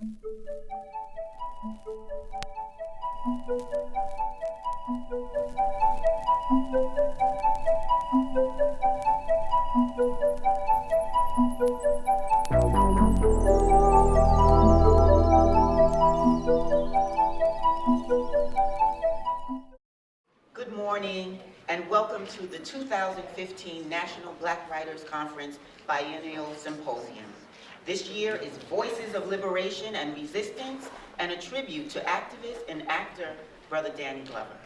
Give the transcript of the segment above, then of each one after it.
Good morning and welcome to the 2015 National Black Writers Conference Biennial Symposium. This year is Voices of Liberation and Resistance and a tribute to activist and actor Brother Danny Glover.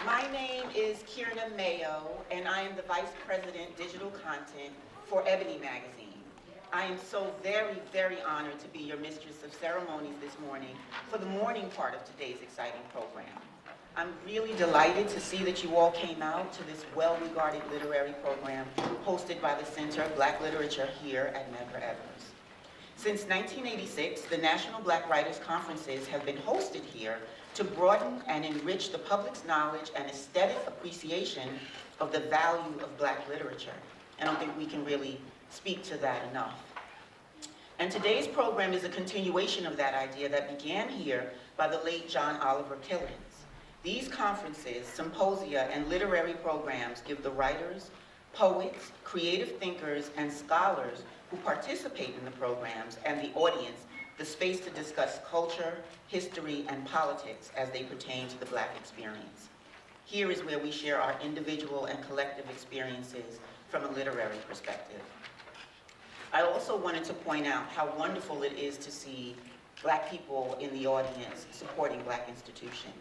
My name is Kierna Mayo and I am the Vice President Digital Content for Ebony Magazine. I am so very, very honored to be your mistress of ceremonies this morning for the morning part of today's exciting program. I'm really delighted to see that you all came out to this well-regarded literary program hosted by the Center of Black Literature here at Medger Evers. Since 1986, the National Black Writers Conferences have been hosted here to broaden and enrich the public's knowledge and aesthetic appreciation of the value of Black literature. I don't think we can really speak to that enough. And today's program is a continuation of that idea that began here by the late John Oliver Killens. These conferences, symposia, and literary programs give the writers, poets, creative thinkers, and scholars who participate in the programs and the audience the space to discuss culture, history, and politics as they pertain to the Black experience. Here is where we share our individual and collective experiences from a literary perspective. I also wanted to point out how wonderful it is to see Black people in the audience supporting Black institutions.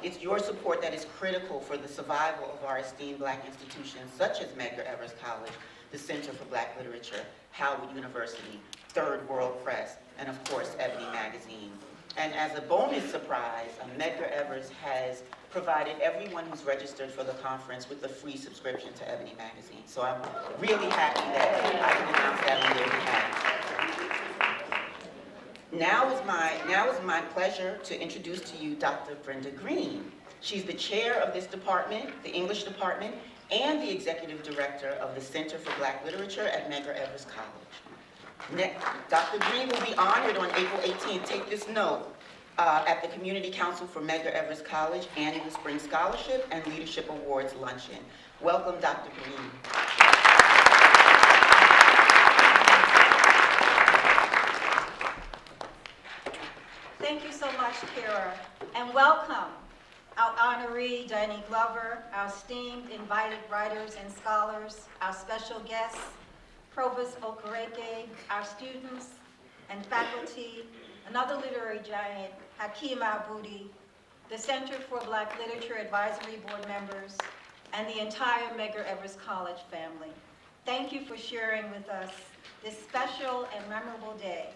It's your support that is critical for the survival of our esteemed Black institutions such as Medger Evers College, the Center for Black Literature, Howard University, Third World Press, and of course Ebony Magazine. And as a bonus surprise, Medger Evers has provided everyone who's registered for the conference with a free subscription to Ebony Magazine. So I'm really happy that I can announce that on their behalf. Now is my pleasure to introduce to you Dr. Brenda Green. She's the chair of this department, the English department, and the executive director of the Center for Black Literature at Medger Evers College. Dr. Green will be honored on April 18th, take this note, at the Community Council for Medger Evers College Annual Spring Scholarship and Leadership Awards Luncheon. Welcome, Dr. Green. Thank you so much, Kira, and welcome our honoree, Danny Glover, our esteemed invited writers and scholars, our special guests, Provost Okereke, our students and faculty, another literary giant, Hakeem Al-Boudi, the Center for Black Literature Advisory Board members, and the entire Medger Evers College family. Thank you for sharing with us this special and memorable day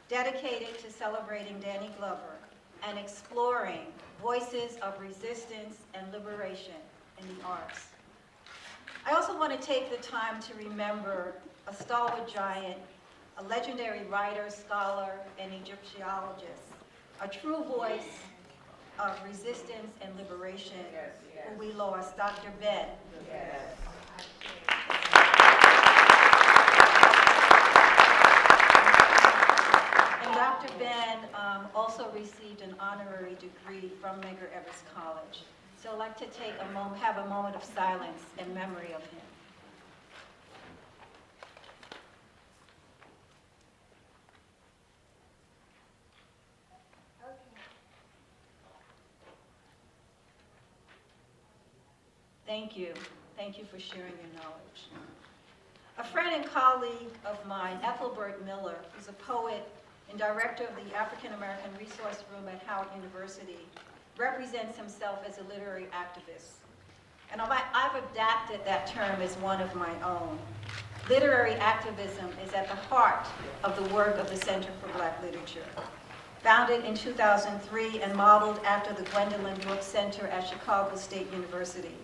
dedicated to celebrating Danny Glover and exploring voices of resistance and liberation in the arts. I also want to take the time to remember a stalwart giant, a legendary writer, scholar, and Egyptologist, a true voice of resistance and liberation, who we lost, Dr. Ben. And Dr. Ben also received an honorary degree from Medger Evers College. So I'd like to take a moment, have a moment of silence in memory of him. Thank you. Thank you for sharing your knowledge. A friend and colleague of mine, Ethelbert Miller, who's a poet and director of the African American Resource Room at Howard University, represents himself as a literary activist. And I've adapted that term as one of my own. Literary activism is at the heart of the work of the Center for Black Literature. Founded in 2003 and modeled after the Gwendolyn Brooks Center at Chicago State University.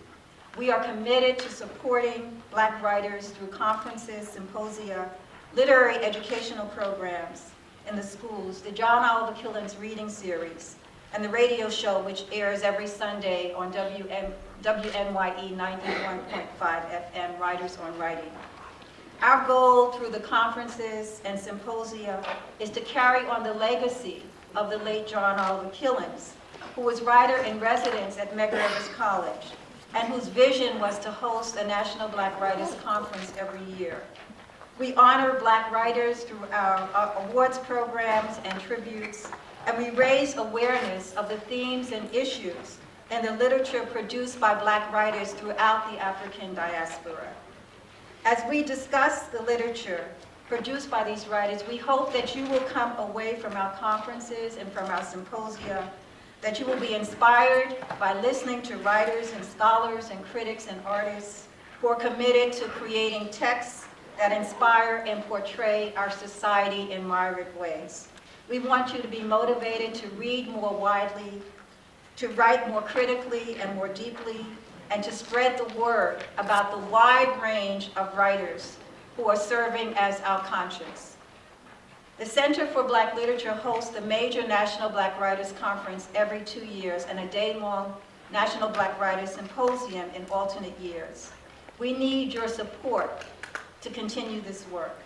We are committed to supporting Black writers through conferences, symposia, literary educational programs, in the schools, the John Oliver Killens Reading Series, and the radio show which airs every Sunday on WNYE 91.5 FM, Writers on Writing. Our goal through the conferences and symposia is to carry on the legacy of the late John Oliver Killens, who was writer-in-residence at Medger College, and whose vision was to host a National Black Writers Conference every year. We honor Black writers through our awards programs and tributes, and we raise awareness of the themes and issues in the literature produced by Black writers throughout the African diaspora. As we discuss the literature produced by these writers, we hope that you will come away from our conferences and from our symposia, that you will be inspired by listening to writers and scholars and critics and artists who are committed to creating texts that inspire and portray our society in myriad ways. We want you to be motivated to read more widely, to write more critically and more deeply, and to spread the word about the wide range of writers who are serving as our conscience. The Center for Black Literature hosts the major National Black Writers Conference every 2 years and a day-long National Black Writers Symposium in alternate years. We need your support to continue this work.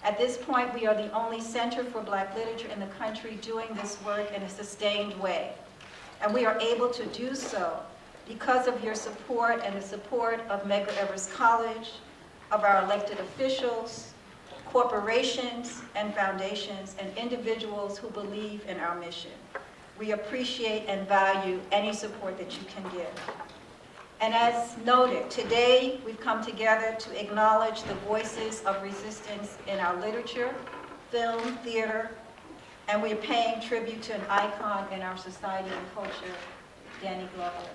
At this point, we are the only Center for Black Literature in the country doing this work in a sustained way. And we are able to do so because of your support and the support of Medgar Evers College, of our elected officials, corporations and foundations, and individuals who believe in our mission. We appreciate and value any support that you can give. And as noted, today we've come together to acknowledge the voices of resistance in our literature, film, theater, and we're paying tribute to an icon in our society and culture, Danny Glover.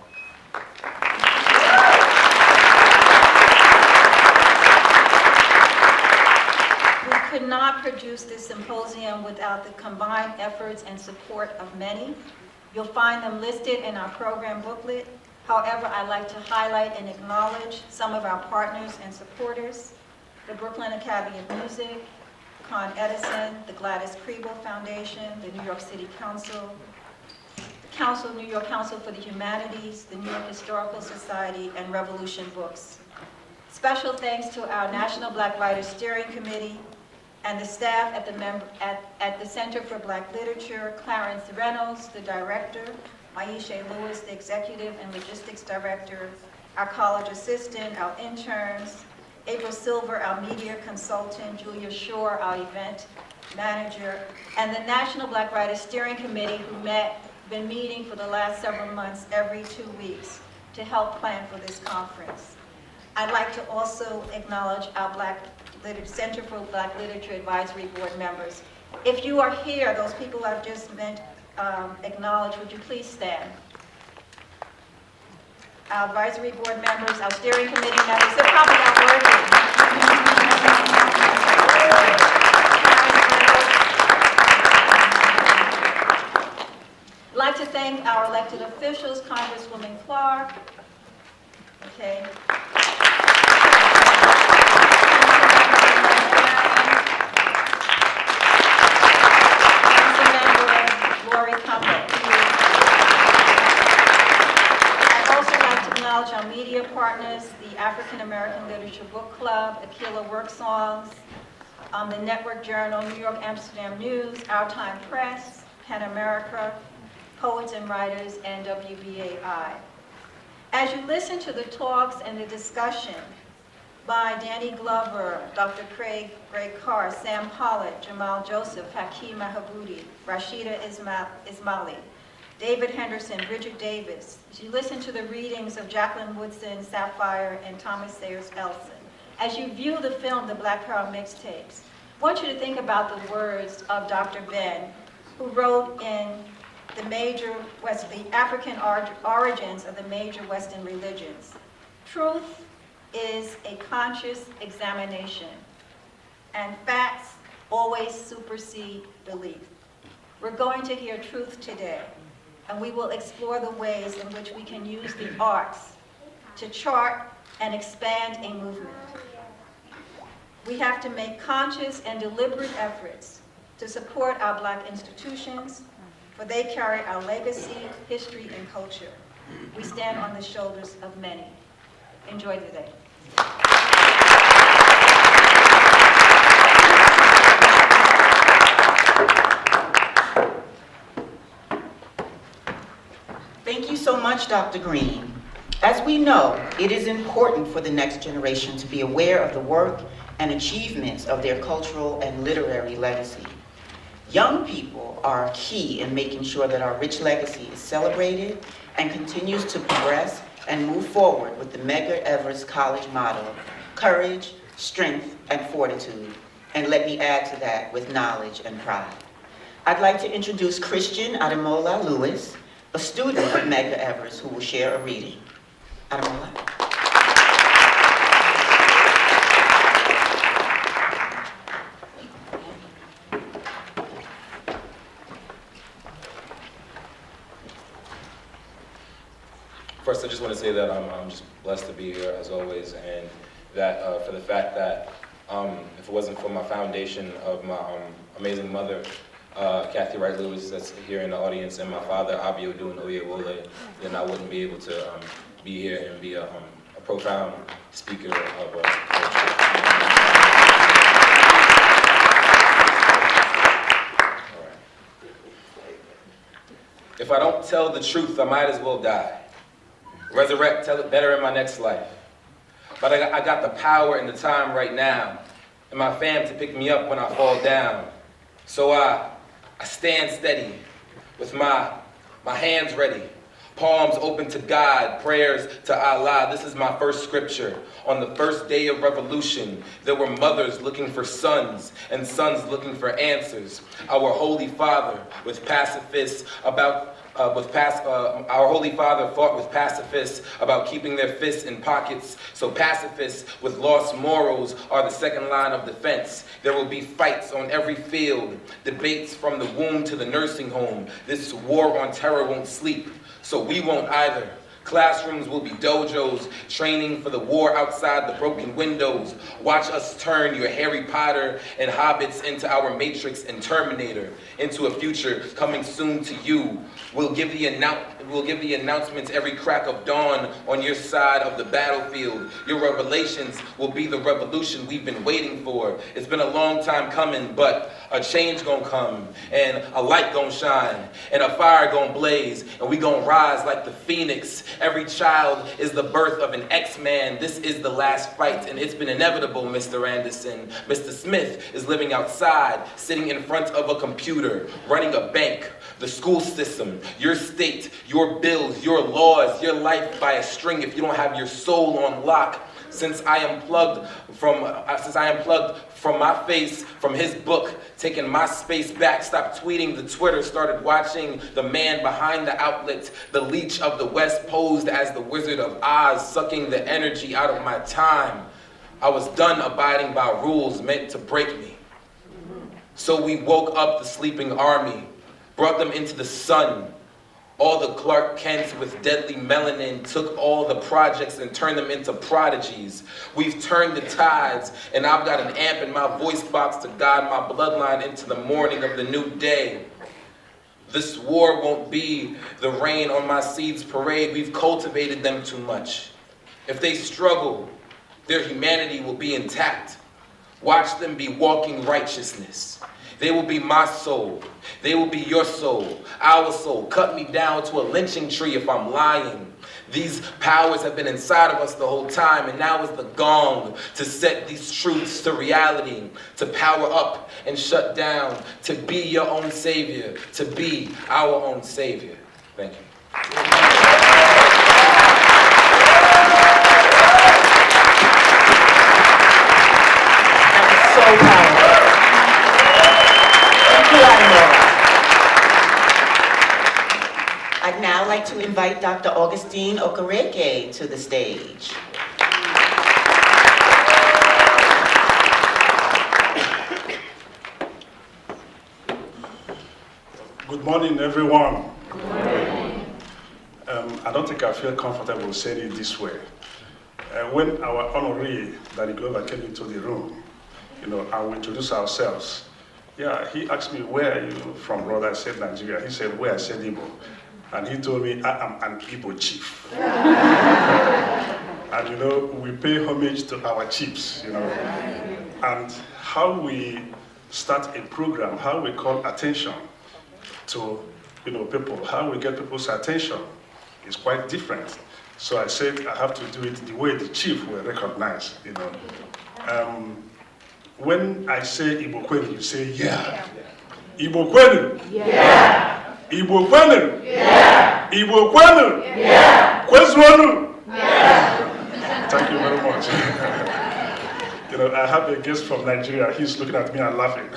We could not produce this symposium without the combined efforts and support of many. You'll find them listed in our program booklet. However, I'd like to highlight and acknowledge some of our partners and supporters: the Brooklyn Academy of Music, Con Edison, the Gladys Kriebel Foundation, the New York City Council, the New York Council for the Humanities, the New York Historical Society, and Revolution Books. Special thanks to our National Black Writers Steering Committee and the staff at the Center for Black Literature, Clarence Reynolds, the director, Aisha Lewis, the executive and logistics director, our college assistant, our interns, April Silver, our media consultant, Julia Shore, our event manager, and the National Black Writers Steering Committee, who been meeting for the last several months every 2 weeks to help plan for this conference. I'd like to also acknowledge our Center for Black Literature Advisory Board members. If you are here, those people I've just acknowledged, would you please stand? Our advisory board members, our steering committee members, they're probably not working. I'd like to thank our elected officials, Congresswoman Clark, okay. Our media partners, the African American Literature Book Club, Aquila Work Songs, the Network Journal, New York Amsterdam News, Our Time Press, PEN America, Poets and Writers, and WBAI. As you listen to the talks and the discussion by Danny Glover, Dr. Greg Carr, Sam Pollitt, Jamal Joseph, Hakeem Mahabudi, Rashida Ismaili, David Henderson, Bridget Davis, as you listen to the readings of Jacqueline Woodson, Sapphire, and Thomas Sayers Elson, as you view the film, The Black Power Mixtapes, I want you to think about the words of Dr. Ben, who wrote in the African origins of the major Western religions. Truth is a conscious examination, and facts always supersede belief. We're going to hear truth today, and we will explore the ways in which we can use the arts to chart and expand a movement. We have to make conscious and deliberate efforts to support our Black institutions, for they carry our legacy, history, and culture. We stand on the shoulders of many. Enjoy the day. Thank you so much, Dr. Green. As we know, it is important for the next generation to be aware of the work and achievements of their cultural and literary legacy. Young people are key in making sure that our rich legacy is celebrated and continues to progress and move forward with the Medger Evers College motto, courage, strength, and fortitude. And let me add to that, with knowledge and pride. I'd like to introduce Christian Ademola Lewis, a student of Medger Evers, who will share a reading. Ademola. First, I just want to say that I'm just blessed to be here, as always, and that for the fact that if it wasn't for my foundation of my amazing mother, Kathy Wright Lewis, that's here in the audience, and my father, Abiodun Oyewole, then I wouldn't be able to be here and be a profound speaker of culture. If I don't tell the truth, I might as well die. Resurrect, tell it better in my next life. But I got the power and the time right now, and my fam to pick me up when I fall down. So I stand steady with my hands ready, palms open to God, prayers to Allah. This is my first scripture. On the first day of revolution, there were mothers looking for sons and sons looking for answers. Our Holy Father with pacifists our Holy Father fought with pacifists about keeping their fists in pockets. So pacifists with lost morals are the second line of defense. There will be fights on every field, debates from the womb to the nursing home. This war on terror won't sleep, so we won't either. Classrooms will be dojos, training for the war outside the broken windows. Watch us turn your Harry Potter and Hobbits into our Matrix and Terminator, into a future coming soon to you. We'll give the announcements every crack of dawn on your side of the battlefield. Your revelations will be the revolution we've been waiting for. It's been a long time coming, but a change gonna come, and a light gonna shine, and a fire gonna blaze, and we gonna rise like the phoenix. Every child is the birth of an X-Man. This is the last fight, and it's been inevitable, Mr. Anderson. Mr. Smith is living outside, sitting in front of a computer, running a bank, the school system, your state, your bills, your laws, your life by a string if you don't have your soul on lock. Since I am plugged from my face, from his book, taking my space back, stopped tweeting the Twitter, started watching the man behind the outlet, the leech of the West posed as the Wizard of Oz, sucking the energy out of my time. I was done abiding by rules meant to break me. So we woke up the sleeping army, brought them into the sun. All the Clark Kents with deadly melanin took all the projects and turned them into prodigies. We've turned the tides, and I've got an amp in my voice box to guide my bloodline into the morning of the new day. This war won't be the rain on my seeds parade. We've cultivated them too much. If they struggle, their humanity will be intact. Watch them be walking righteousness. They will be my soul. They will be your soul, our soul. Cut me down to a lynching tree if I'm lying. These powers have been inside of us the whole time, and now is the gong to set these truths to reality, to power up and shut down, to be your own savior, to be our own savior. Thank you. That was so powerful. I'd now like to invite Dr. Augustine Okereke to the stage. Good morning, everyone. Good morning. I don't think I feel comfortable saying it this way. When our honoree, Danny Glover, came into the room, and we introduced ourselves, Yeah, he asked me, where are you from, brother? I said, Nigeria. He said, where? I said, Igbo. And he told me, I am an Igbo chief. And you know, we pay homage to our chiefs, you know. And how we start a program, how we call attention to, you know, people, how we get people's attention is quite different. So I said, I have to do it the way the chief will recognize, you know. When I say Igbo Kwenu, you say, yeah. Igbo Kwenu? Yeah. Igbo Kwenu? Yeah. Igbo Kwenu? Yeah. Kwezwanu? Yeah. Thank you very much. You know, I have a guest from Nigeria. He's looking at me and laughing.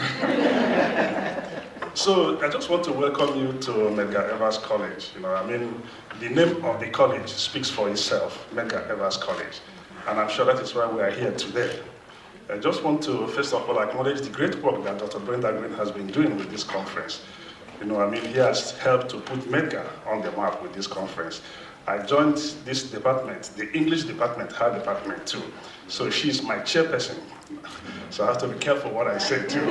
So I just want to welcome you to Medger Evers College. You know, I mean, the name of the college speaks for itself, Medger Evers College. And I'm sure that is why we are here today. I just want to, first of all, acknowledge the great work that Dr. Brenda Green has been doing with this conference. You know, I mean, he has helped to put Medger on the map with this conference. I joined this department, the English department, her department too. So she's my chairperson. So I have to be careful what I say too.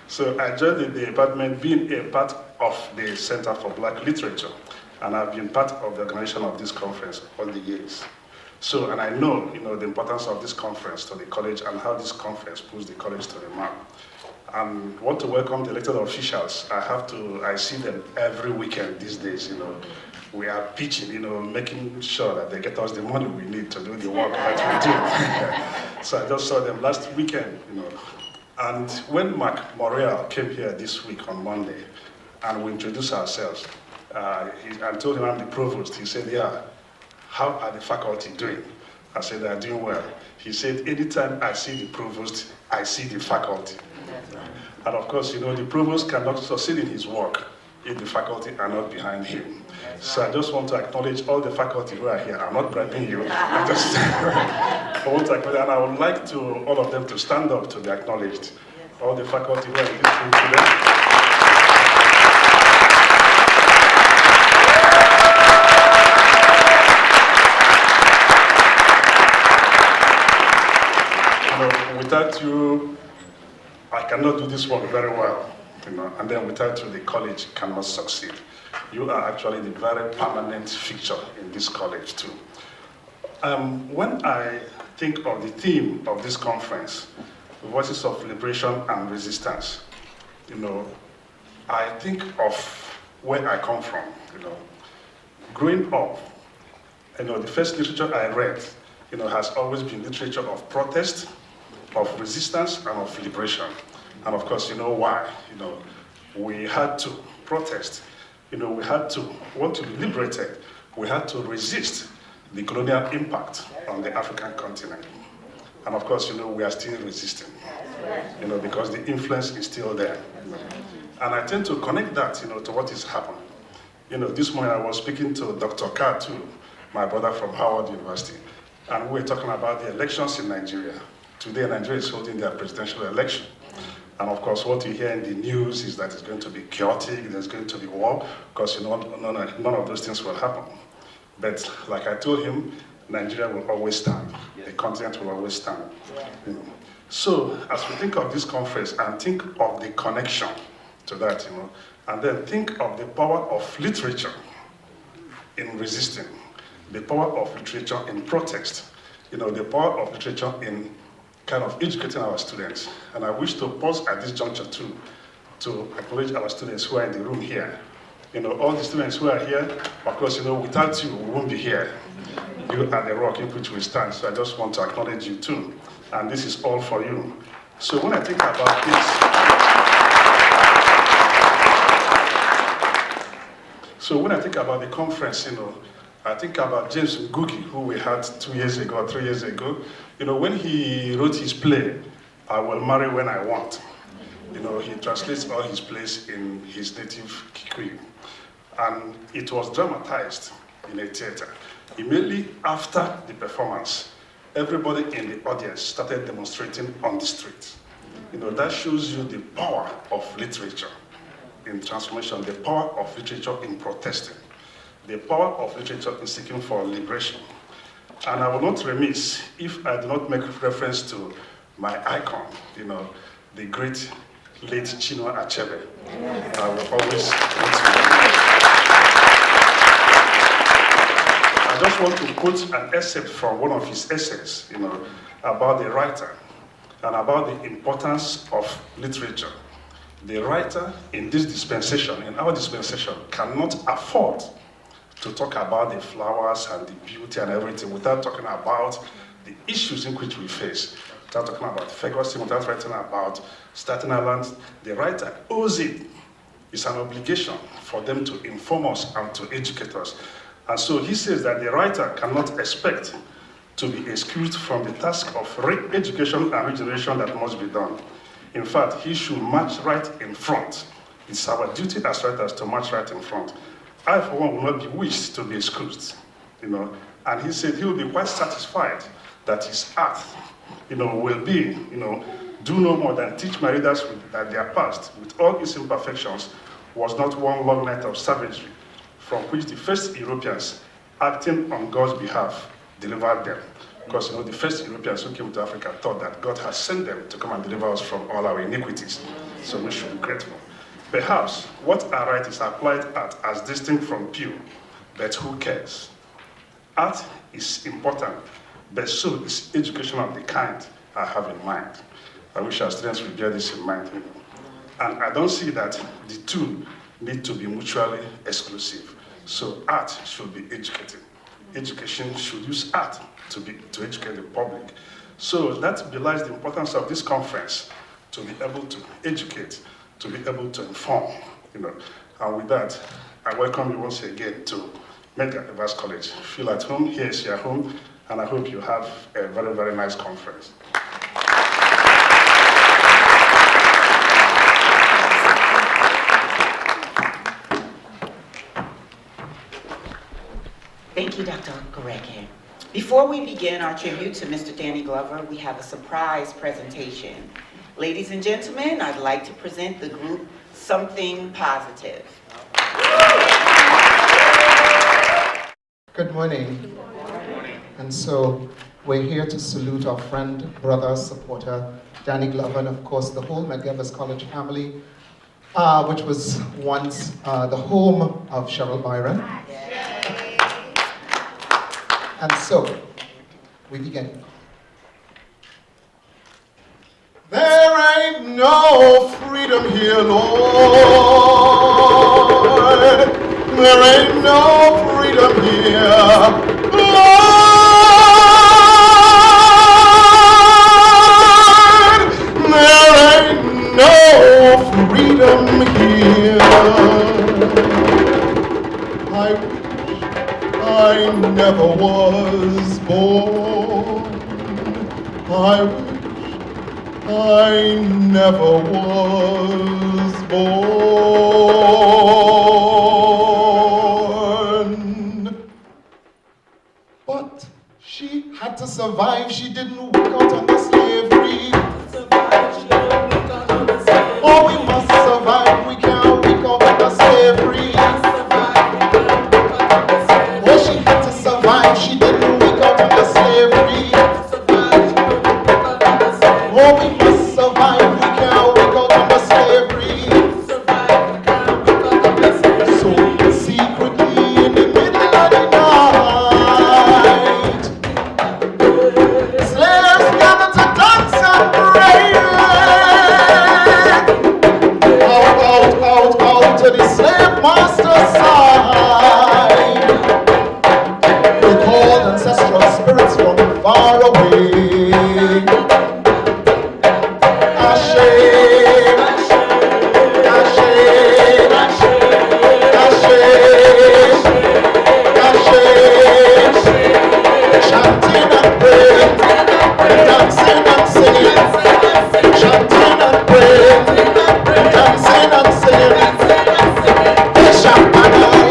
So I joined the department being a part of the Center for Black Literature. And I've been part of the organization of this conference all the years. So, and I know, you know, the importance of this conference to the college and how this conference puts the college to the map. And want to welcome the elected officials. I see them every weekend these days, you know. We are pitching, you know, making sure that they get us the money we need to do the work that we do. So I just saw them last weekend, you know. And when Mark Morreal came here this week on Monday, and we introduced ourselves, I told him I'm the provost. He said, yeah, how are the faculty doing? I said, they're doing well. He said, anytime I see the provost, I see the faculty. And of course, you know, the provost cannot succeed in his work if the faculty are not behind him. So I just want to acknowledge all the faculty who are here. I'm not bribing you. I want to acknowledge, and I would like to all of them to stand up to be acknowledged. All the faculty who are in this room today. Without you, I cannot do this work very well, you know, and then without you, the college cannot succeed. You are actually the very permanent fixture in this college too. When I think of the theme of this conference, Voices of Liberation and Resistance, you know, I think of where I come from, you know. Growing up, you know, the first literature I read, you know, has always been literature of protest, of resistance, and of liberation. And of course, you know why. You know, we had to protest. You know, we had to want to be liberated. We had to resist the colonial impact on the African continent. And of course, you know, we are still resisting. You know, because the influence is still there. You know. And I tend to connect that, you know, to what is happening. You know, this morning I was speaking to Dr. Carr too, my brother from Howard University, and we were talking about the elections in Nigeria. Today, Nigeria is holding their presidential election. And of course, what you hear in the news is that it's going to be chaotic, there's going to be war, because you know, none of those things will happen. But like I told him, Nigeria will always stand. The continent will always stand. You know. So, as we think of this conference and think of the connection to that, you know, and then think of the power of literature in resisting, the power of literature in protest, you know, the power of literature in kind of educating our students. And I wish to pause at this juncture too, to acknowledge our students who are in the room here. You know, all the students who are here, of course, you know, without you, we won't be here. You are the rock in which we stand. So I just want to acknowledge you too. And this is all for you. So when I think about this, so when I think about the conference, you know, I think about James Ngugi, who we had 2 years ago, 3 years ago. You know, when he wrote his play, I Will Marry When I Want, you know, he translates all his plays in his native Kikuyu. And it was dramatized in a theater. Immediately after the performance, everybody in the audience started demonstrating on the street. You know, that shows you the power of literature in transformation, the power of literature in protesting, the power of literature in seeking for liberation. And I will not remiss if I do not make reference to my icon, you know, the great late Chinua Achebe. I will always quote him. I just want to quote an excerpt from one of his essays, about the writer and about the importance of literature. The writer in this dispensation, in our dispensation, cannot afford to talk about the flowers and the beauty and everything without talking about the issues in which we face, without talking about Ferguson, without writing about Staten Island. The writer owes it. It's an obligation for them to inform us and to educate us. And so he says that the writer cannot expect to be excused from the task of re-education and regeneration that must be done. In fact, he should march right in front. It's our duty as writers to march right in front. I, for one, will not be wished to be excused, And he said he will be quite satisfied that his art, will be, do no more than teach my readers that their past, with all its imperfections, was not one long night of savagery, from which the first Europeans, acting on God's behalf, delivered them. Because the first Europeans who came to Africa thought that God had sent them to come and deliver us from all our iniquities. So we should be grateful. Perhaps what I write is applied art as distinct from pure, but who cares? Art is important, but so is education of the kind I have in mind. I wish our students would bear this in mind. And I don't see that the two need to be mutually exclusive. So art should be educating. Education should use art to educate the public. So that belies the importance of this conference, to be able to educate, to be able to inform, And with that, I welcome you once again to Medger Advanced College. Feel at home, here is your home, and I hope you have a very, very nice conference. Thank you, Dr. Gareke. Before we begin our tribute to Mr. Danny Glover, we have a surprise presentation. Ladies and gentlemen, I'd like to present the group Something Positive. Good morning. Good morning. And so we're here to salute our friend, brother, supporter, Danny Glover, and of course the whole Medger College family, which was once the home of Cheryl Byron. And so, we begin. There ain't no freedom here, Lord. There ain't no freedom here, Lord. There ain't no freedom here. I never was born. I wish I never was born. But she had to survive. She didn't work out under slavery. Oh, we must survive. We can't work out under slavery. Oh, she had to survive. She didn't work out under slavery. Oh, we must survive. We can't work out under slavery. So secretly in the middle of the night, slaves gathered to dance and pray. Out to the slave master's side. They called ancestral spirits from far away. Ashe, Ashe, Ashe, Ashe, Ashe, chanting and praying, dancing and singing, chanting and praying, dancing and singing. Shabana.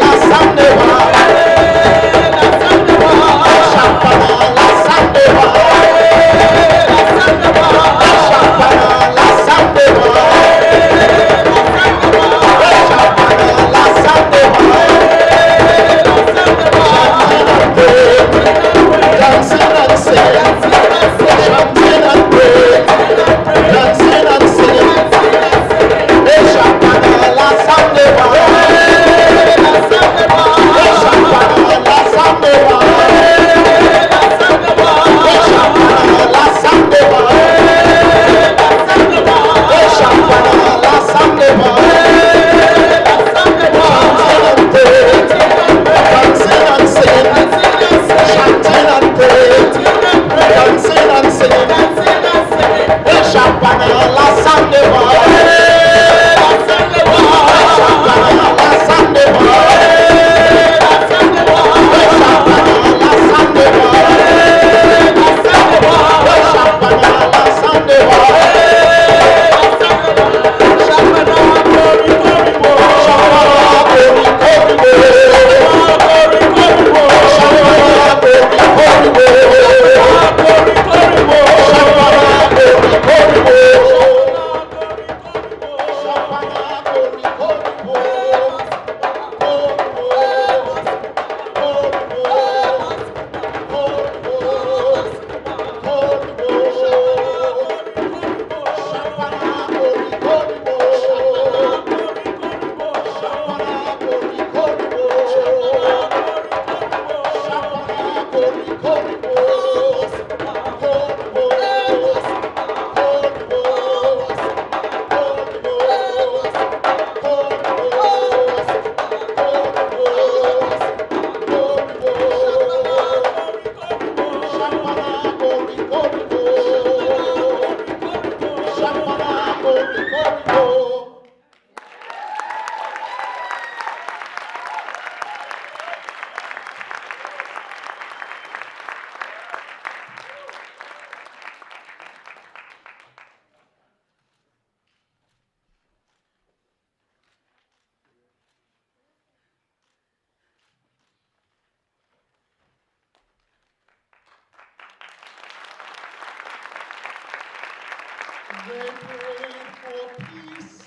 They prayed for peace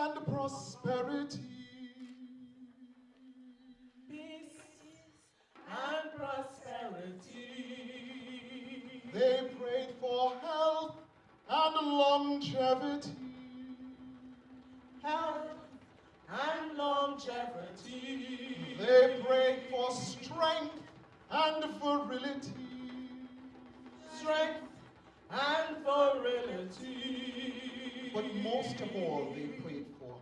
and prosperity. Peace and prosperity. They prayed for health and longevity. Health and longevity. They prayed for strength and virility. Strength and virility. But most of all, they prayed for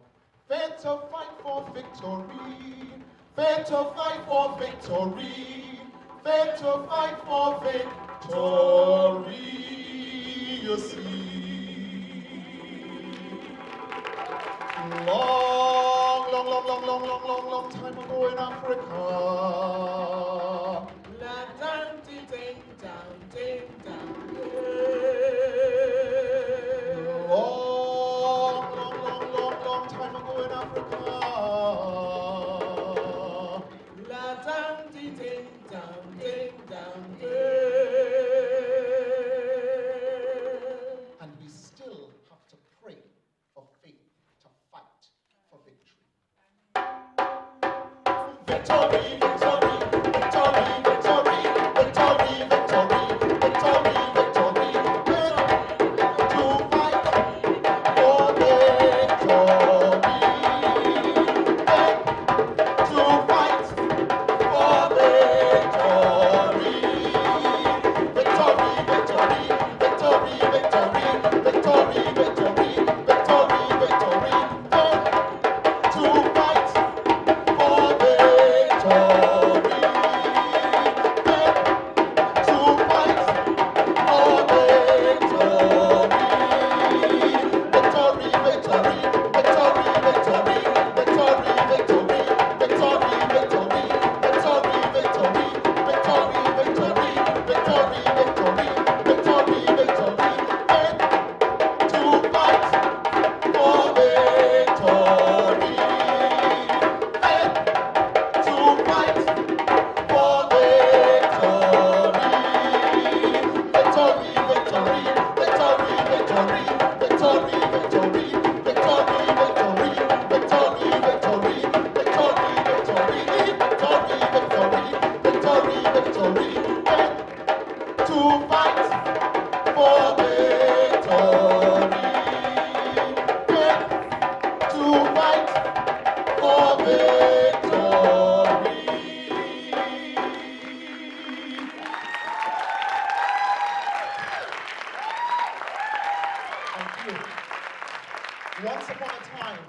faith to fight for victory. Faith to fight for victory. Faith to fight for victory. You see. Long time ago in Africa. La down, ting down, ting down. Long time ago in Africa. La down, ting down, ting down. And we still have to pray for faith to fight for victory. Victory, victory, victory, victory, victory, victory, victory, victory. To fight for victory. To fight for victory. Victory, victory, victory, victory, victory, victory, victory, victory. To fight for victory. To fight for victory. Victory, victory, victory, victory, victory, victory, victory, victory, victory, victory, victory, victory, victory, victory, victory, victory, to fight for victory. To fight for victory. Victory, victory, victory, victory, victory, victory, victory, victory, victory, victory, victory, victory, victory, victory, victory, to fight for victory. To fight for victory. Thank you. Once upon a time,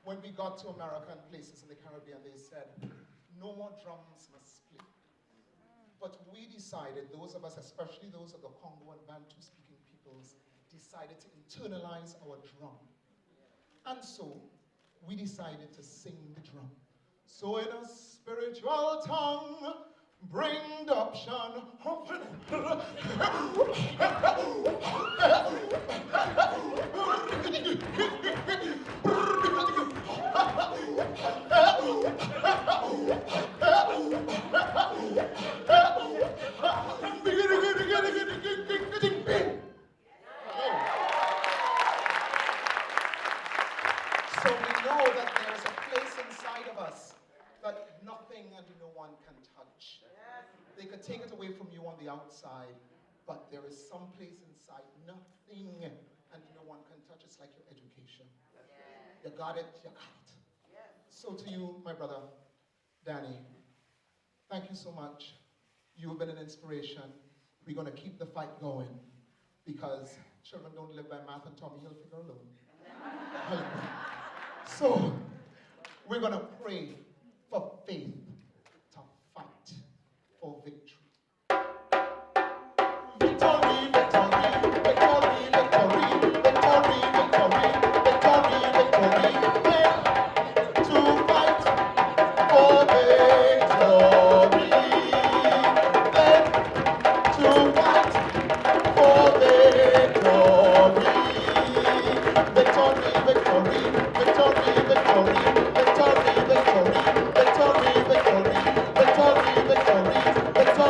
when we got to American places in the Caribbean, they said, no more drums must play. But we decided, those of us, especially those of the Congo and Bantu-speaking peoples, decided to internalize our drum. And so, we decided to sing the drum. So in a spiritual tongue, bring adoption. So we know that there is a place inside of us that nothing and no one can touch. They could take it away from you on the outside, but there is some place inside, nothing and no one can touch. It's like your education. You got it, you got it. So to you, my brother, Danny, thank you so much. You have been an inspiration. We're going to keep the fight going because children don't live by math and Tommy Hilfiger alone. So, we're going to pray for faith to fight for victory. Victory, victory, victory, victory, victory, victory, victory, victory, to fight for victory, to fight for victory. Victory, victory, victory, victory, victory, victory, victory, victory, victory, victory, victory,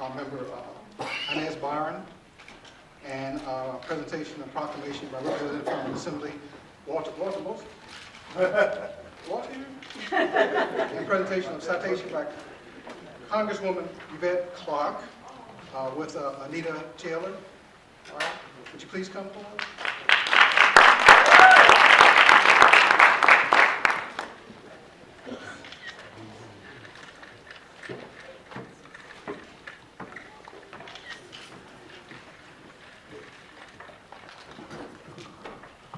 our member Inez Barron, and a presentation and proclamation by Representative from the Assembly, Walter Moses? Walter? And presentation of citation by Congresswoman Yvette Clark with Anita Taylor. All right, would you please come forward?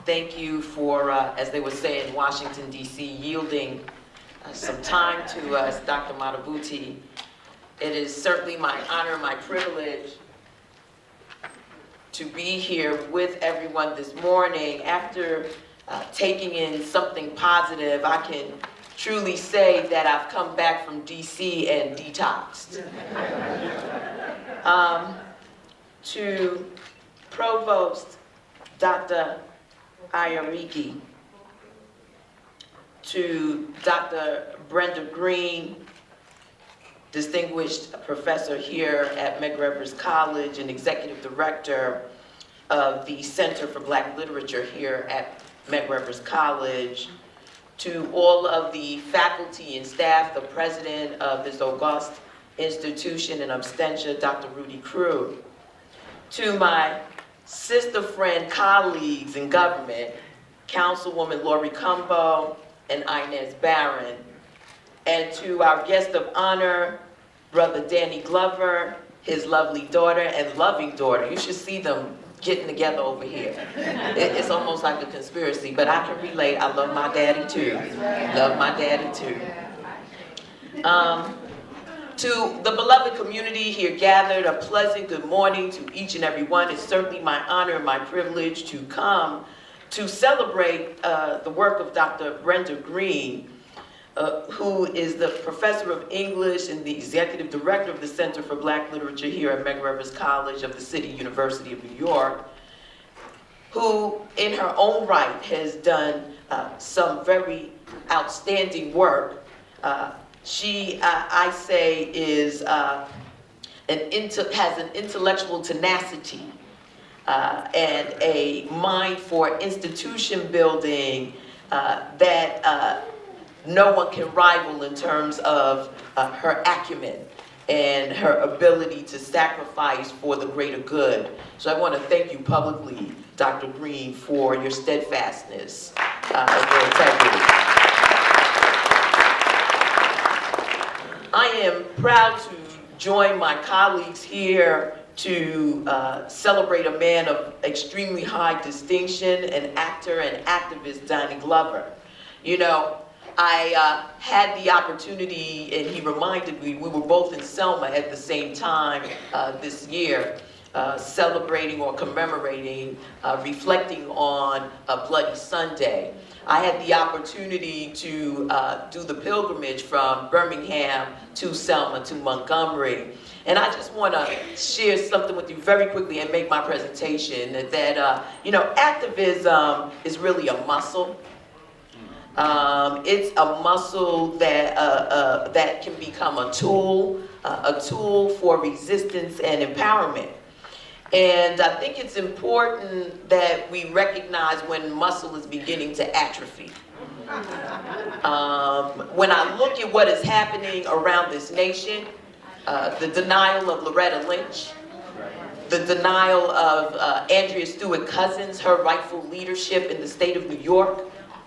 Thank you for, as they would say in Washington, D.C., yielding some time to us, Dr. Madhubuti. It is certainly my honor, my privilege to be here with everyone this morning. After taking in something positive, I can truly say that I've come back from D.C. and detoxed. To Provost Dr. Ayariki, to Dr. Brenda Green, distinguished professor here at Medger College and executive director of the Center for Black Literature here at Medger College, to all of the faculty and staff, the president of this august institution in absentia, Dr. Rudy Crew, to my sister friend colleagues in government, Councilwoman Lori Cumbo and Inez Barron, and to our guest of honor, Brother Danny Glover, his lovely daughter and loving daughter. You should see them getting together over here. It's almost like a conspiracy, but I can relate. I love my daddy too. Love my daddy too. To the beloved community here gathered, a pleasant good morning to each and every one. It's certainly my honor and my privilege to come to celebrate the work of Dr. Brenda Green, who is the professor of English and the executive director of the Center for Black Literature here at Medgar College of the City University of New York, who in her own right has done some very outstanding work. She, I say, is has an intellectual tenacity and a mind for institution building that no one can rival in terms of her acumen and her ability to sacrifice for the greater good. So I want to thank you publicly, Dr. Green, for your steadfastness and your integrity. I am proud to join my colleagues here to celebrate a man of extremely high distinction, an actor and activist, Danny Glover. You know, I had the opportunity, and he reminded me, we were both in Selma at the same time this year, celebrating or commemorating, reflecting on a Bloody Sunday. I had the opportunity to do the pilgrimage from Birmingham to Selma to Montgomery. And I just want to share something with you very quickly and make my presentation that, you know, activism is really a muscle. It's a muscle that, that can become a tool for resistance and empowerment. And I think it's important that we recognize when muscle is beginning to atrophy. When I look at what is happening around this nation, the denial of Loretta Lynch, the denial of Andrea Stewart Cousins, her rightful leadership in the state of New York,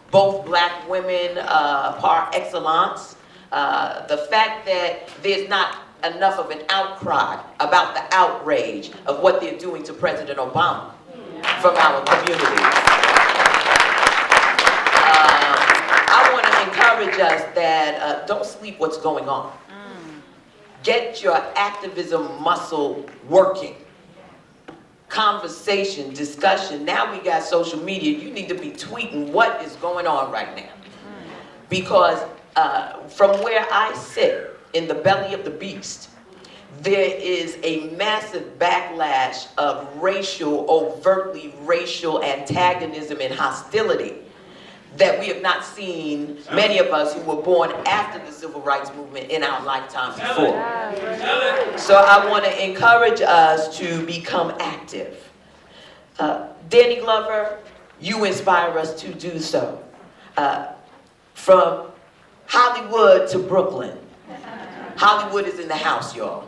both black women par excellence, the fact that there's not enough of an outcry about the outrage of what they're doing to President Obama from our community. I want to encourage us that don't sleep what's going on. Get your activism muscle working. Conversation, discussion. Now we got social media. You need to be tweeting what is going on right now. Because from where I sit, in the belly of the beast, there is a massive backlash of overtly racial antagonism and hostility that we have not seen, many of us who were born after the civil rights movement, in our lifetime before. So I want to encourage us to become active. Danny Glover, you inspire us to do so. From Hollywood to Brooklyn. Hollywood is in the house, y'all.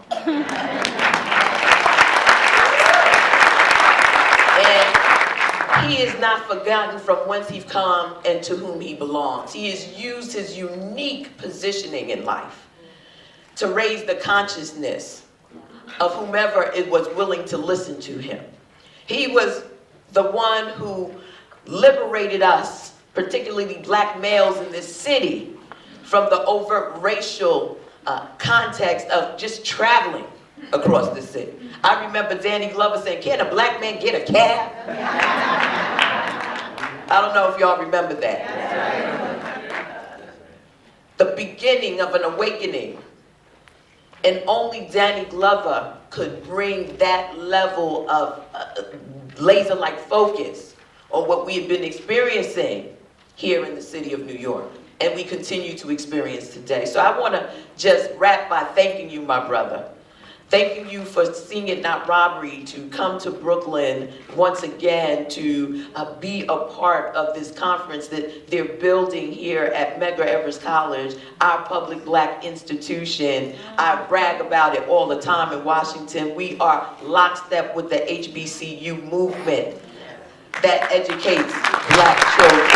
And he is not forgotten from whence he's come and to whom he belongs. He has used his unique positioning in life to raise the consciousness of whomever it was willing to listen to him. He was the one who liberated us, particularly black males in this city, from the overt racial context of just traveling across the city. I remember Danny Glover saying, "Can a black man get a cab?" I don't know if y'all remember that. The beginning of an awakening. And only Danny Glover could bring that level of laser-like focus on what we have been experiencing here in the city of New York, and we continue to experience today. So I want to just wrap by thanking you, my brother. Thanking you for seeing it not robbery to come to Brooklyn once again to be a part of this conference that they're building here at Medger College, our public black institution. I brag about it all the time in Washington. We are lockstep with the HBCU movement that educates black children.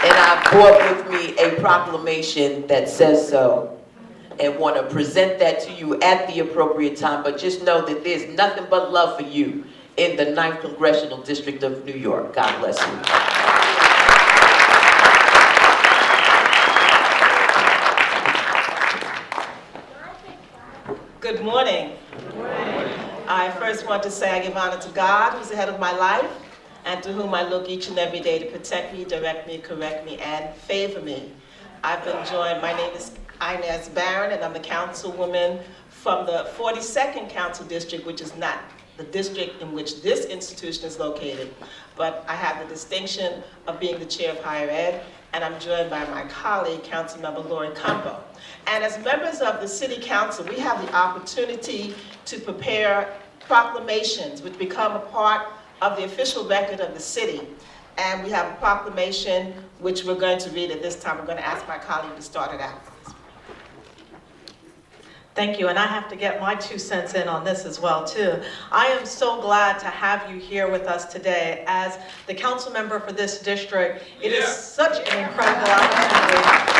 And I brought with me a proclamation that says so, and want to present that to you at the appropriate time, but just know that there's nothing but love for you in the 9th Congressional District of New York. God bless you. Good morning. I first want to say I give honor to God, who's the head of my life, and to whom I look each and every day to protect me, direct me, correct me, and favor me. I've been joined, my name is Inez Barron, and I'm the councilwoman from the 42nd Council District, which is not the district in which this institution is located, but I have the distinction of being the chair of higher ed, and I'm joined by my colleague, Councilmember Lori Campo. And as members of the City Council, we have the opportunity to prepare proclamations which become a part of the official record of the city. And we have a proclamation which we're going to read at this time. I'm going to ask my colleague to start it out. Thank you, and I have to get my 2 cents in on this as well, too. I am so glad to have you here with us today. As the council member for this district, it is such an incredible opportunity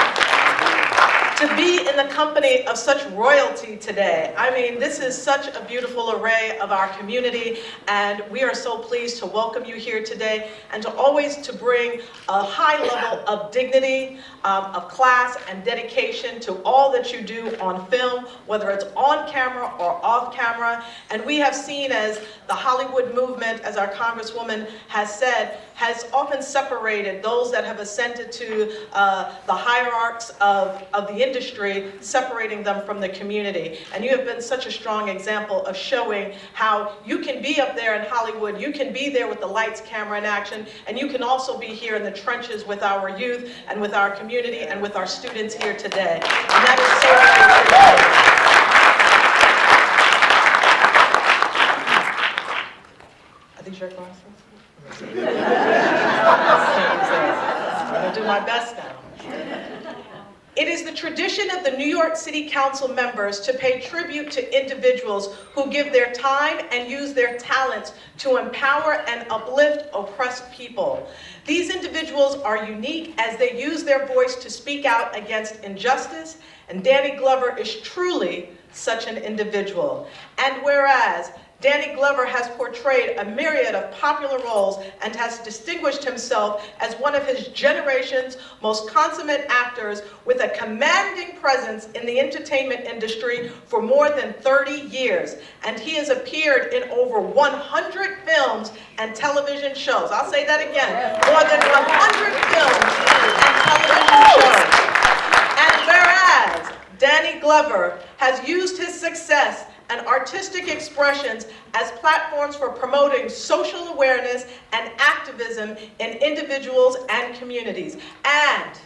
to be in the company of such royalty today. I mean, this is such a beautiful array of our community, and we are so pleased to welcome you here today and to always to bring a high level of dignity, of class and dedication to all that you do on film, whether it's on camera or off camera. And we have seen, as the Hollywood movement, as our Congresswoman has said, has often separated those that have ascended to the hierarchs of the industry, separating them from the community. And you have been such a strong example of showing how you can be up there in Hollywood, you can be there with the lights, camera, and action, and you can also be here in the trenches with our youth and with our community and with our students here today. And that is so important. Are these your glasses? I'm going to do my best now. It is the tradition of the New York City Council members to pay tribute to individuals who give their time and use their talents to empower and uplift oppressed people. These individuals are unique as they use their voice to speak out against injustice, and Danny Glover is truly such an individual. And whereas Danny Glover has portrayed a myriad of popular roles and has distinguished himself as one of his generation's most consummate actors with a commanding presence in the entertainment industry for more than 30 years. And he has appeared in over 100 films and television shows. I'll say that again, more than 100 films and television shows. And whereas Danny Glover has used his success and artistic expressions as platforms for promoting social awareness and activism in individuals and communities. And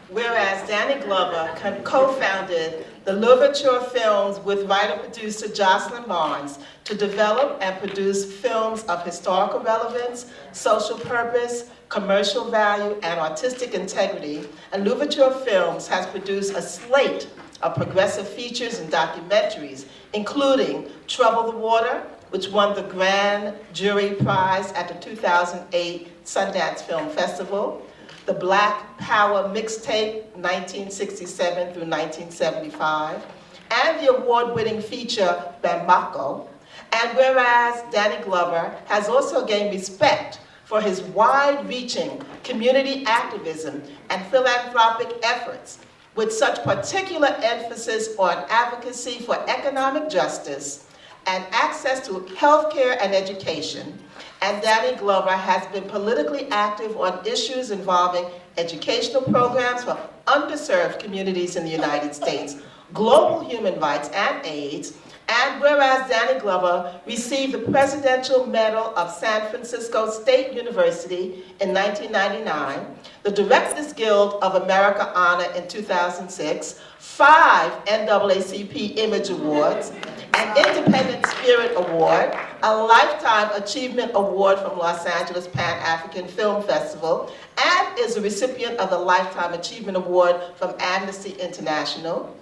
whereas Danny Glover co-founded the Louverture Films with writer-producer Jocelyn Barnes to develop and produce films of historical relevance, social purpose, commercial value, and artistic integrity, and Louverture Films has produced a slate of progressive features and documentaries, including Trouble the Water, which won the Grand Jury Prize at the 2008 Sundance Film Festival, the Black Power Mixtape, 1967 through 1975, and the award-winning feature Bambako. And whereas Danny Glover has also gained respect for his wide-reaching community activism and philanthropic efforts, with such particular emphasis on advocacy for economic justice and access to healthcare and education. And Danny Glover has been politically active on issues involving educational programs for underserved communities in the United States, global human rights and AIDS. And whereas Danny Glover received the Presidential Medal of San Francisco State University in 1999, the Directors Guild of America Honor in 2006, 5 NAACP Image Awards, an Independent Spirit Award, a Lifetime Achievement Award from Los Angeles Pan-African Film Festival, and is a recipient of the Lifetime Achievement Award from Amnesty International.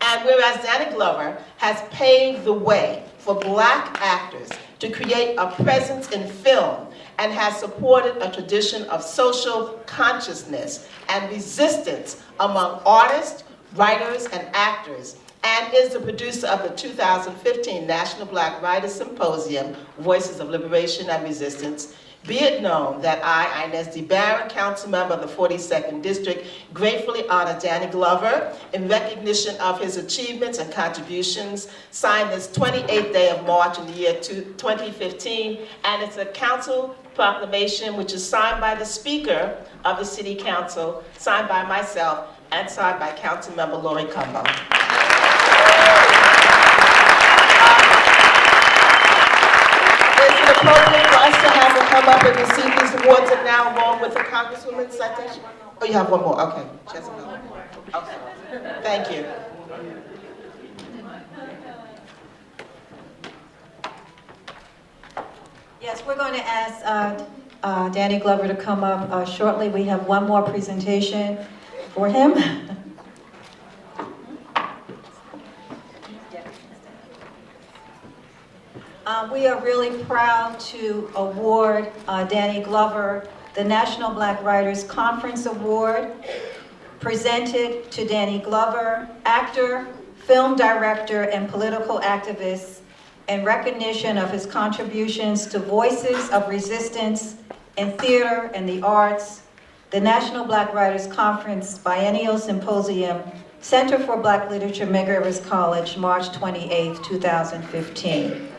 And whereas Danny Glover has paved the way for Black actors to create a presence in film and has supported a tradition of social consciousness and resistance among artists, writers, and actors, and is the producer of the 2015 National Black Writers Symposium, Voices of Liberation and Resistance, be it known that I, Inez Barron, council member of the 42nd District, gratefully honor Danny Glover in recognition of his achievements and contributions, signed this 28th day of March in the year 2015, and it's a council proclamation which is signed by the Speaker of the City Council, signed by myself, and signed by Council Member Lori Cumbo. Is it appropriate for us to have her come up and receive these awards and now along with the Congresswoman's citation? Oh, you have one more, okay. She has another one. Okay. Thank you. Yes, we're going to ask Danny Glover to come up shortly. We have one more presentation for him. We are really proud to award Danny Glover the National Black Writers Conference Award, presented to Danny Glover, actor, film director, and political activist, in recognition of his contributions to voices of resistance in theater and the arts, the National Black Writers Conference Biennial Symposium, Center for Black Literature, Medger College, March 28, 2015.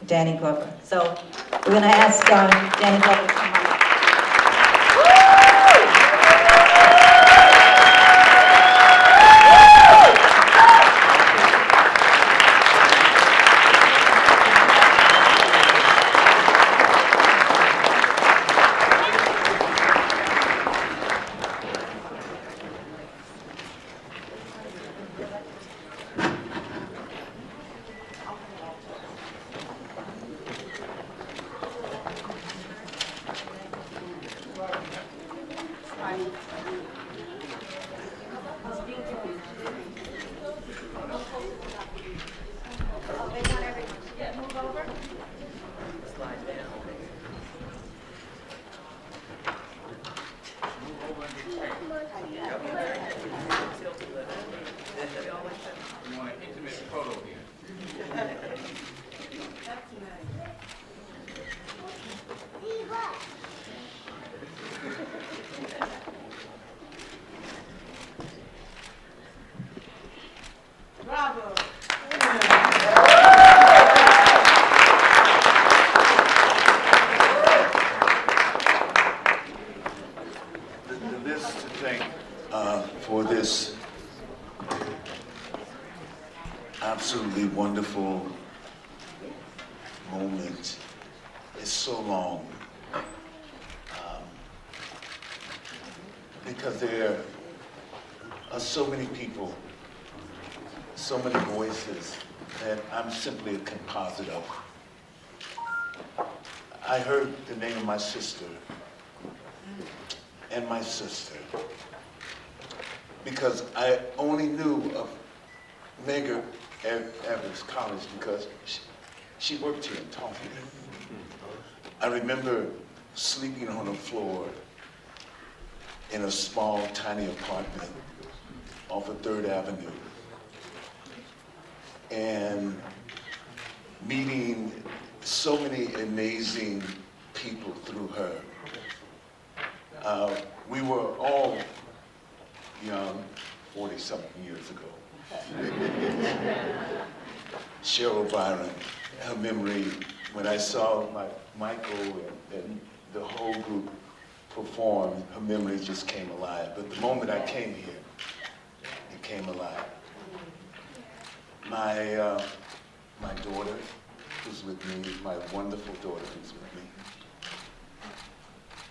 Danny Glover. So we're going to ask Danny Glover to come up. absolutely wonderful moment. It's so long. Because there are so many people, so many voices that I'm simply a composite of. I heard the name of my sister and my sister because I only knew of Medger Evans College because she worked here and taught here. I remember sleeping on the floor in a small, tiny apartment off of 3rd Avenue and meeting so many amazing people through her. We were all young, 40-something years ago. Cheryl Byron, her memory, when I saw Michael and the whole group perform, her memory just came alive. But the moment I came here, it came alive. My daughter who's with me, my wonderful daughter who's with me,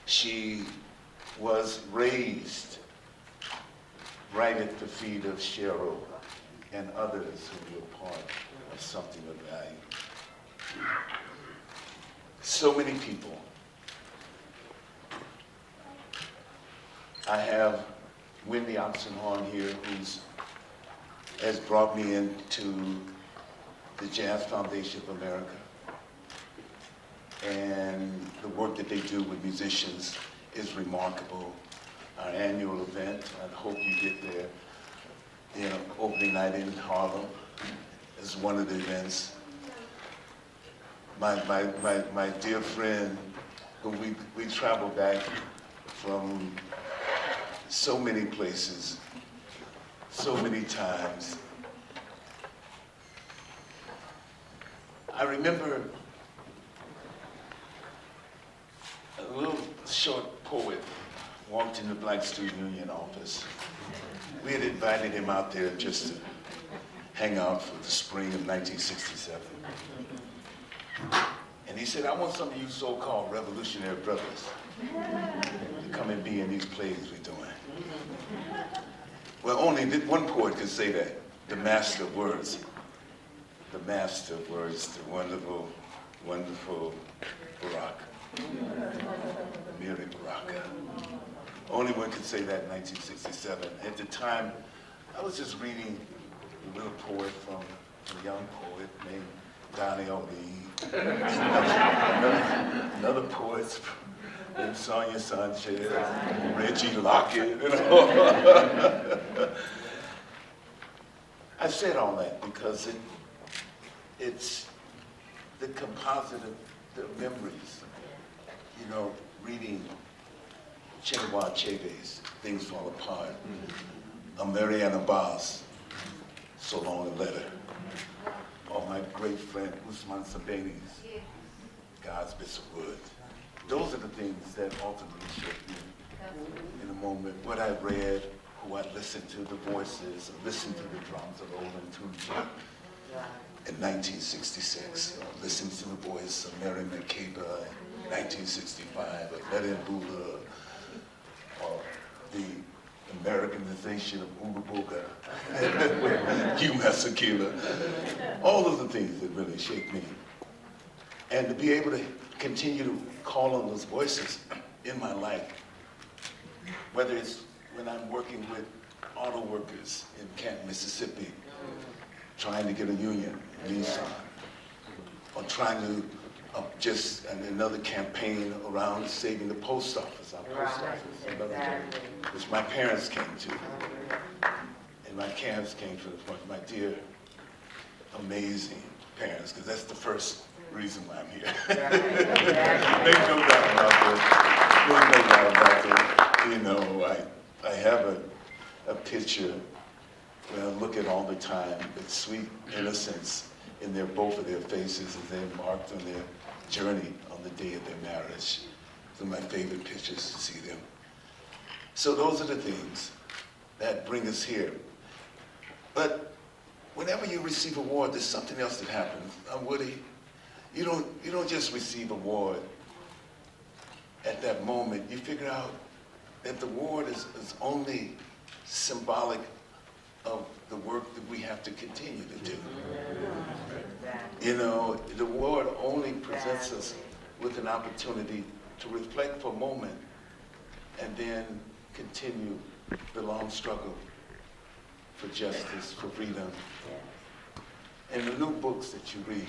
she was raised right at the feet of Cheryl and others who were part of something of value. So many people. I have Wendy Oxenhorn here, has brought me into the Jazz Foundation of America. And the work that they do with musicians is remarkable. Our annual event, I hope you get there, opening night in Harlem is one of the events. My dear friend, who we travel back from so many places, so many times. I remember a little short poet walked in the Black Student Union office. We had invited him out there just to hang out for the spring of 1967. And he said, I want some of you so-called revolutionary brothers to come and be in these plays we're doing. Well, only one poet could say that, the master of words. The master of words, the wonderful, wonderful Barack. Amiri Baraka. Only one could say that in 1967. At the time, I was just reading a little poet from a young poet named Donnie O'Neill. Another poet named Sonia Sanchez, Reggie Lockett. I said all that because it's the composite of the memories. Reading Chinua Achebe's Things Fall Apart, Mariana Bas, So Long a Letter, or my great friend Usman Sabani's God's Bits of Wood. Those are the things that ultimately shaped me in a moment. What I read, who I listened to, the voices, listened to the drums of Olin Tunja in 1966, listened to the voice of Mary McCabe in 1965, of Leden Bula, or the Americanization of Ulubuga, Hugh Masakila. All of the things that really shaped me. And to be able to continue to call on those voices in my life, whether it's when I'm working with auto workers in Canton, Mississippi, trying to get a union in Nissan, or trying to just another campaign around saving the post office, our post office, another job, which my parents came to. And my parents came to the point, my dear, amazing parents, because that's the first reason why I'm here. Make no doubt about that. I have a picture that I look at all the time, with sweet innocence in both of their faces as they embarked on their journey on the day of their marriage. Those are my favorite pictures to see them. So those are the things that bring us here. But whenever you receive an award, there's something else that happens. Woody, you don't just receive an award at that moment. You figure out that the award is only symbolic of the work that we have to continue to do. You know, the award only presents us with an opportunity to reflect for a moment and then continue the long struggle for justice, for freedom. And the new books that you read,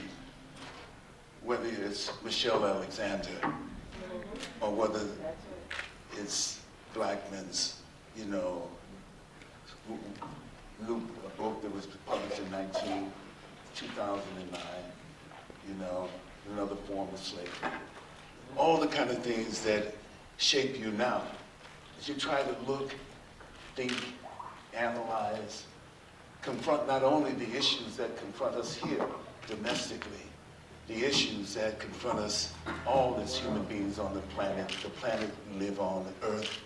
whether it's Michelle Alexander or whether it's Blackman's, you know, new book that was published in 2009, you know, Another Form of Slavery. All the kind of things that shape you now. As you try to look, think, analyze, confront not only the issues that confront us here domestically, the issues that confront us all as human beings on the planet we live on, the earth.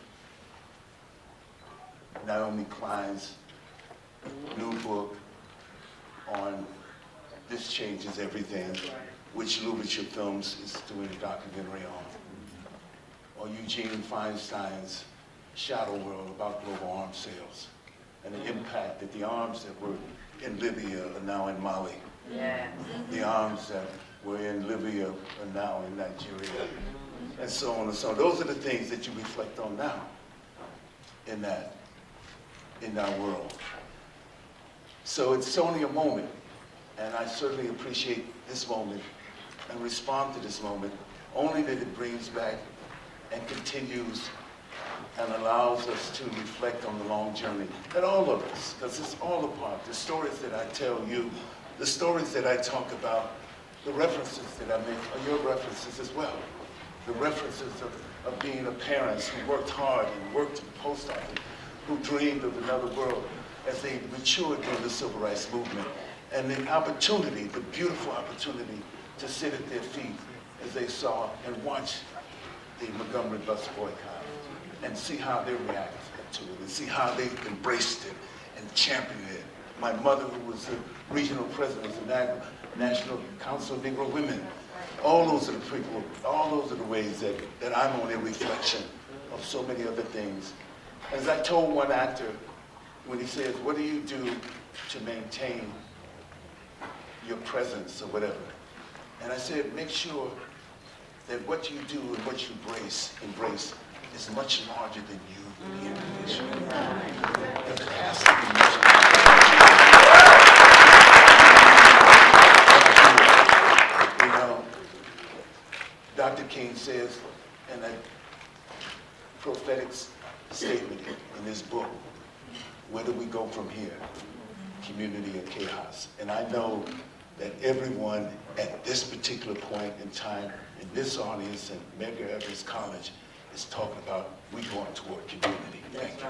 Naomi Klein's new book on This Changes Everything, which Literature Films is doing a documentary on. Or Eugene Feinstein's Shadow World about global arms sales and the impact that the arms that were in Libya are now in Mali. Yeah. The arms that were in Libya are now in Nigeria, and so on and so on. Those are the things that you reflect on now in our world. So it's only a moment, and I certainly appreciate this moment and respond to this moment, only that it brings back and continues and allows us to reflect on the long journey that all of us, because it's all a part, the stories that I tell you, the stories that I talk about, the references that I make are your references as well. The references of being a parent who worked hard and worked in the post office, who dreamed of another world as they matured during the Civil Rights Movement. And the opportunity, the beautiful opportunity to sit at their feet as they saw and watch the Montgomery bus boycott and see how they reacted to it and see how they embraced it and championed it. My mother, who was the regional president of the National Council of Negro Women. All those are the people, all those are the ways that I'm only a reflection of so many other things. As I told one actor when he says, what do you do to maintain your presence or whatever? And I said, make sure that what you do and what you embrace is much larger than you, the individual. That it has to be much larger. You know, Dr. King says in a prophetic statement in his book, where do we go from here? Community or chaos? And I know that everyone at this particular point in time, in this audience and Medger Evans College, is talking about we going toward community. Thank you.